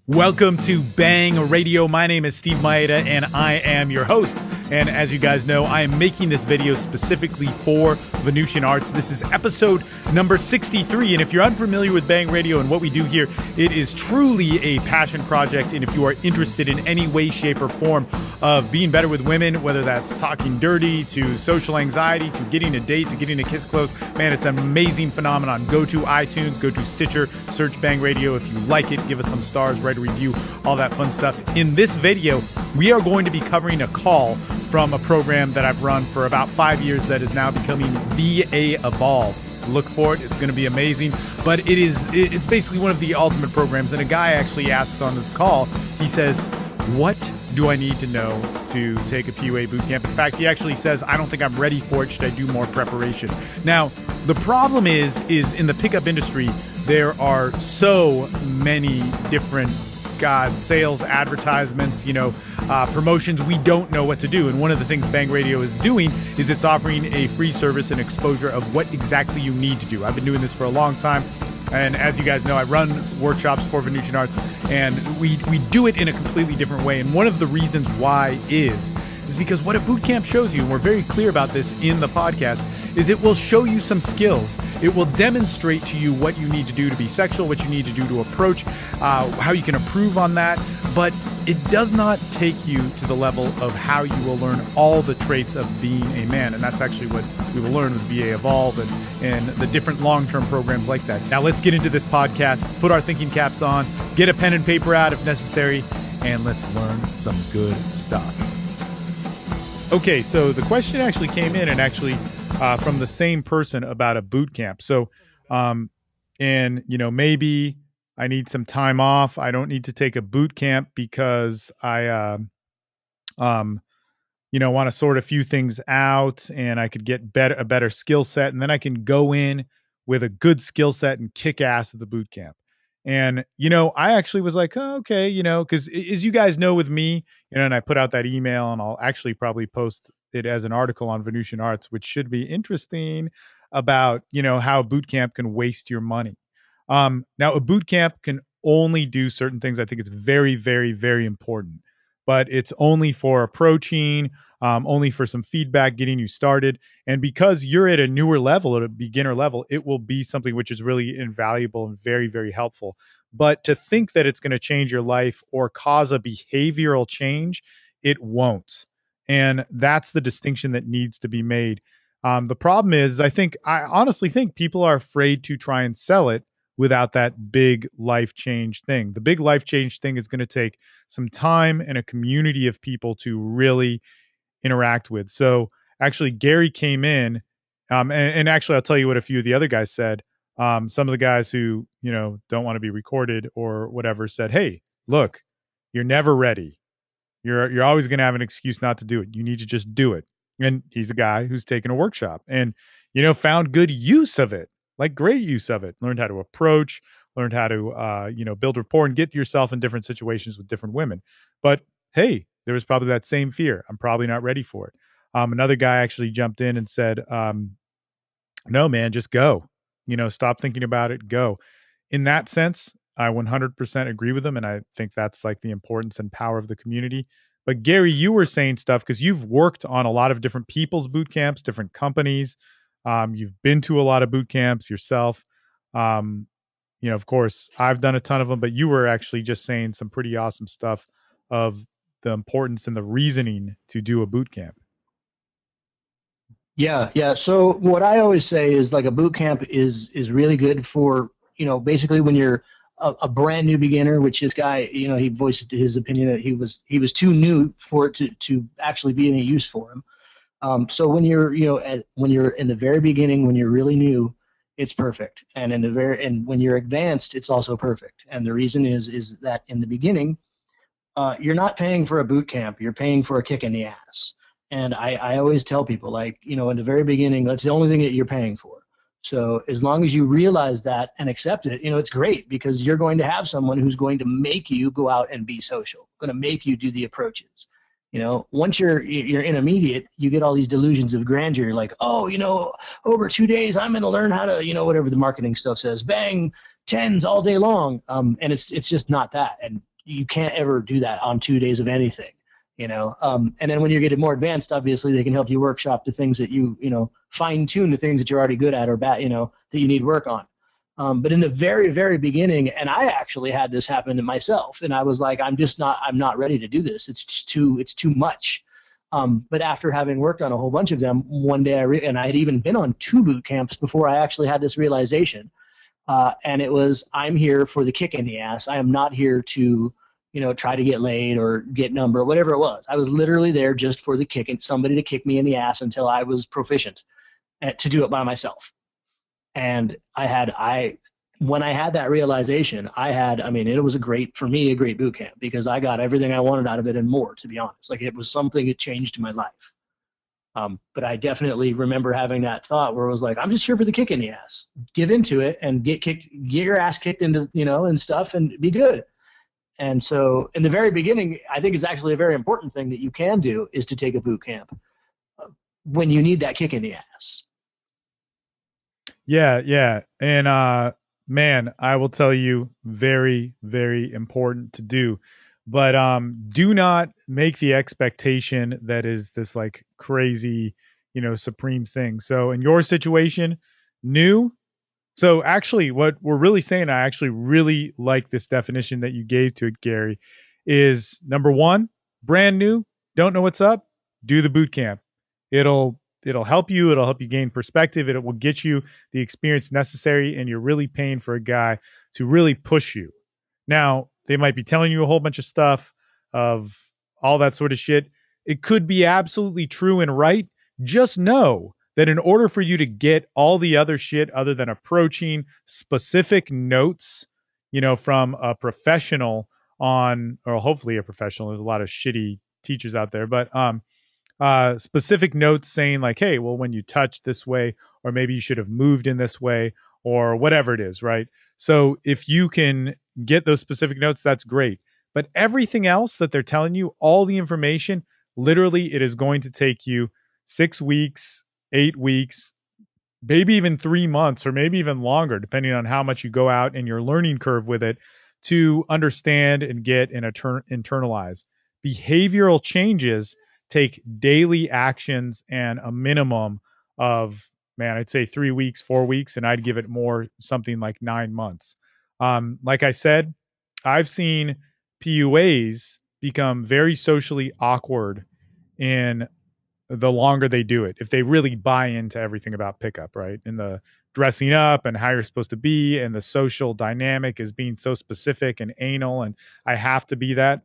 Welcome to Bang Radio. My name is Steve Mayeda, and I am your host. And as you guys know, I am making this video specifically for Venusian Arts. This is episode number 63. And if you're unfamiliar with Bang Radio and what we do here, it is truly a passion project. And if you are interested in any way, shape, or form of being better with women, whether that's talking dirty to social anxiety to getting a date to getting a kiss close, man, it's an amazing phenomenon. Go to iTunes, go to Stitcher, search Bang Radio. If you like it, give us some stars, write a review, all that fun stuff. In this video, we are going to be covering a call from a program that I've run for about 5 years that is now becoming VA Evolve. Look for it. It's going to be amazing. But it's basically one of the ultimate programs. And a guy actually asks on this call, he says, what do I need to know to take a PUA bootcamp? In fact, he actually says, I don't think I'm ready for it. Should I do more preparation? Now, the problem is in the pickup industry, there are so many different sales, advertisements, promotions. We don't know what to do. And one of the things Bang Radio is doing is it's offering a free service and exposure of what exactly you need to do. I've been doing this for a long time. And as you guys know, I run workshops for Venusian Arts, and we do it in a completely different way. And one of the reasons why is because what a boot camp shows you, and we're very clear about this in the podcast, is it will show you some skills. It will demonstrate to you what you need to do to be sexual, what you need to do to approach, how you can improve on that. But it does not take you to the level of how you will learn all the traits of being a man. And that's actually what we will learn with VA Evolve and the different long-term programs like that. Now let's get into this podcast, put our thinking caps on, get a pen and paper out if necessary, and let's learn some good stuff. Okay, so the question actually came in and actually from the same person about a boot camp. So, maybe I need some time off. I don't need to take a boot camp because I, want to sort a few things out, and I could get a better skill set, and then I can go in with a good skill set and kick ass at the boot camp. And, I actually was like, oh, okay, because as you guys know with me, and I put out that email, and I'll actually probably post it as an article on Venusian Arts, which should be interesting about, how boot camp can waste your money. Now, a boot camp can only do certain things. I think it's very, very, very important, but it's only for approaching, only for some feedback, getting you started. And because you're at a newer level, at a beginner level, it will be something which is really invaluable and very, very helpful. But to think that it's going to change your life or cause a behavioral change, it won't. And that's the distinction that needs to be made. The problem is, I honestly think people are afraid to try and sell it without that big life change thing. The big life change thing is going to take some time and a community of people to really interact with. So actually, Gary came in, and actually, I'll tell you what a few of the other guys said. Some of the guys who, don't want to be recorded or whatever said, hey, look, you're never ready. You're always going to have an excuse not to do it. You need to just do it. And he's a guy who's taken a workshop and, found good use of it, like great use of it, learned how to approach, learned how to, build rapport and get yourself in different situations with different women. But hey, there was probably that same fear. I'm probably not ready for it. Another guy actually jumped in and said, no, man, just go, stop thinking about it. Go. In that sense, I 100% agree with them. And I think that's like the importance and power of the community. But Gary, you were saying stuff because you've worked on a lot of different people's boot camps, different companies. You've been to a lot of boot camps yourself. Of course, I've done a ton of them, but you were actually just saying some pretty awesome stuff of the importance and the reasoning to do a boot camp. Yeah. So what I always say is like a boot camp is really good for, basically when you're a brand new beginner, which this guy, he voiced his opinion that he was too new for it to actually be any use for him. So when you're, when you're in the very beginning, when you're really new, it's perfect. And when you're advanced, it's also perfect. And the reason is that in the beginning, you're not paying for a boot camp, you're paying for a kick in the ass. And I always tell people, like, in the very beginning, that's the only thing that you're paying for. So as long as you realize that and accept it, it's great because you're going to have someone who's going to make you go out and be social, going to make you do the approaches. Once you're intermediate, you get all these delusions of grandeur, like, over 2 days, I'm going to learn how to, whatever the marketing stuff says, bang 10s all day long. And it's just not that. And you can't ever do that on 2 days of anything, you know. And then when you're getting more advanced, obviously they can help you workshop the things that you know, fine tune the things that you're already good at or bad, you know, that you need work on. But in the very, very beginning, and I actually had this happen to myself, and I was like, I'm not ready to do this. It's too much. But after having worked on a whole bunch of them, one day and I had even been on 2 boot camps before I actually had this realization. And it was, I'm here for the kick in the ass. I am not here to, you know, try to get laid or get number, whatever it was. I was literally there just for the kick and somebody to kick me in the ass until I was proficient to do it by myself. And when I had that realization, I mean, it was for me, a great boot camp because I got everything I wanted out of it and more, to be honest. Like it was something that changed my life. But I definitely remember having that thought where it was like, I'm just here for the kick in the ass. Give into it and get your ass kicked into, you know, and stuff and be good. And so in the very beginning, I think it's actually a very important thing that you can do is to take a boot camp when you need that kick in the ass. Yeah, yeah. And man, I will tell you, very, very important to do. But do not make the expectation that is this like crazy, you know, supreme thing. So in your situation, new. So actually what we're really saying, I actually really like this definition that you gave to it, Gary, is number one, brand new, don't know what's up, do the boot camp. It'll help you, it'll help you gain perspective, it will get you the experience necessary, and you're really paying for a guy to really push you. Now, they might be telling you a whole bunch of stuff of all that sort of shit. It could be absolutely true and right. Just know that in order for you to get all the other shit other than approaching specific notes, you know, from a professional on, or hopefully a professional, there's a lot of shitty teachers out there, but specific notes saying like, hey, well, when you touch this way, or maybe you should have moved in this way, or whatever it is, right? So if you can get those specific notes, that's great. But everything else that they're telling you, all the information, literally, it is going to take you 6 weeks, 8 weeks, maybe even 3 months, or maybe even longer, depending on how much you go out in your learning curve with it, to understand and get and internalize. Behavioral changes take daily actions and a minimum of, man, I'd say 3 weeks, 4 weeks, and I'd give it more, something like 9 months. Like I said, I've seen PUAs become very socially awkward in the longer they do it, if they really buy into everything about pickup, right? And the dressing up and how you're supposed to be, and the social dynamic is being so specific and anal, and I have to be that.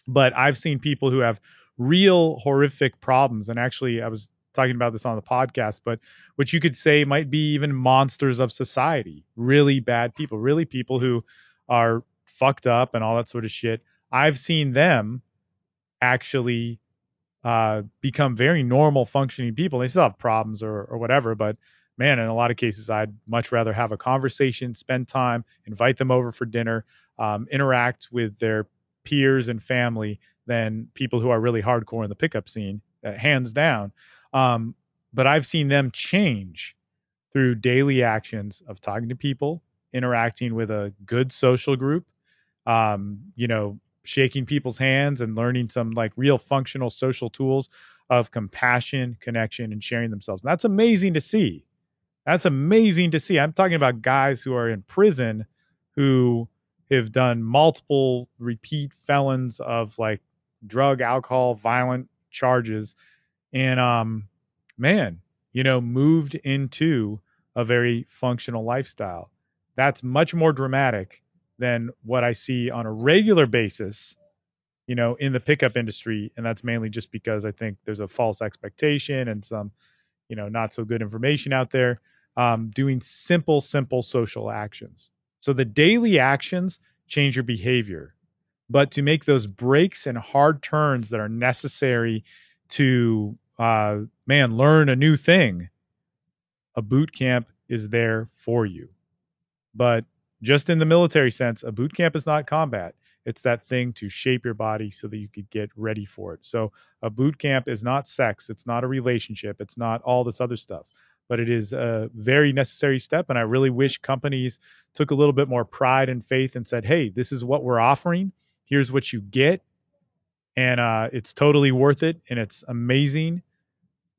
But I've seen people who have real horrific problems. And actually, I was talking about this on the podcast, but what you could say might be even monsters of society, really bad people, really people who are fucked up and all that sort of shit. I've seen them actually become very normal functioning people. They still have problems or whatever, but man, in a lot of cases, I'd much rather have a conversation, spend time, invite them over for dinner, interact with their peers and family than people who are really hardcore in the pickup scene, hands down. Um, but I've seen them change through daily actions of talking to people, interacting with a good social group, you know, shaking people's hands and learning some like real functional social tools of compassion, connection, and sharing themselves. And that's amazing to see. That's amazing to see. I'm talking about guys who are in prison who have done multiple repeat felons of like drug, alcohol, violent charges, and man, you know, moved into a very functional lifestyle. That's much more dramatic than what I see on a regular basis, you know, in the pickup industry. And that's mainly just because I think there's a false expectation and some, you know, not so good information out there, doing simple social actions. So the daily actions change your behavior. But to make those breaks and hard turns that are necessary to, man, learn a new thing, a boot camp is there for you. But just in the military sense, a boot camp is not combat. It's that thing to shape your body so that you could get ready for it. So a boot camp is not sex. It's not a relationship. It's not all this other stuff. But it is a very necessary step. And I really wish companies took a little bit more pride and faith and said, hey, this is what we're offering. here's what you get. And it's totally worth it, and it's amazing.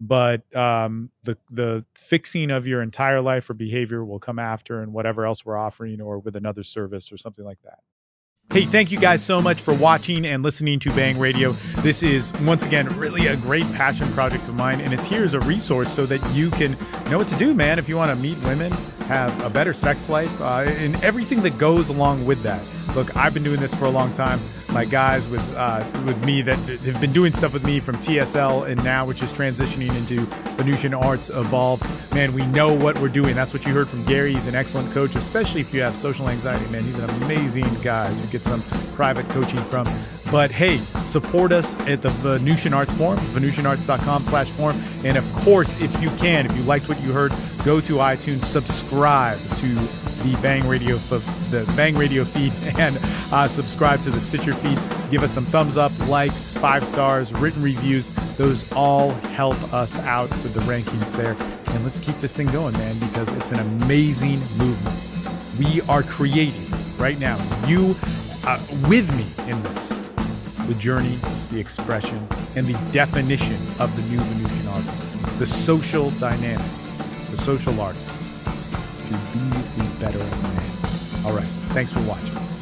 But the fixing of your entire life or behavior will come after, and whatever else we're offering, or with another service or something like that. Hey, thank you guys so much for watching and listening to Bang Radio. This is, once again, really a great passion project of mine, and it's here as a resource so that you can know what to do, man, if you want to meet women, have a better sex life, and everything that goes along with that. Look, I've been doing this for a long time. My guys with me that have been doing stuff with me from TSL and now, which is transitioning into Venusian Arts Evolve. Man, we know what we're doing. That's what you heard from Gary. He's an excellent coach, especially if you have social anxiety, man. He's an amazing guy to get some private coaching from. But hey, support us at the Venusian Arts Forum, venusianarts.com/forum. And of course, if you can, if you liked what you heard, go to iTunes, subscribe to the Bang Radio feed, and subscribe to the Stitcher feed. Give us some thumbs up, likes, 5 stars, written reviews. Those all help us out with the rankings there. And let's keep this thing going, man, because it's an amazing movement. We are creating right now, you with me in this, the journey, the expression, and the definition of the new Venusian artist, the social dynamic, the social artist, to be the better man. All right. Thanks for watching.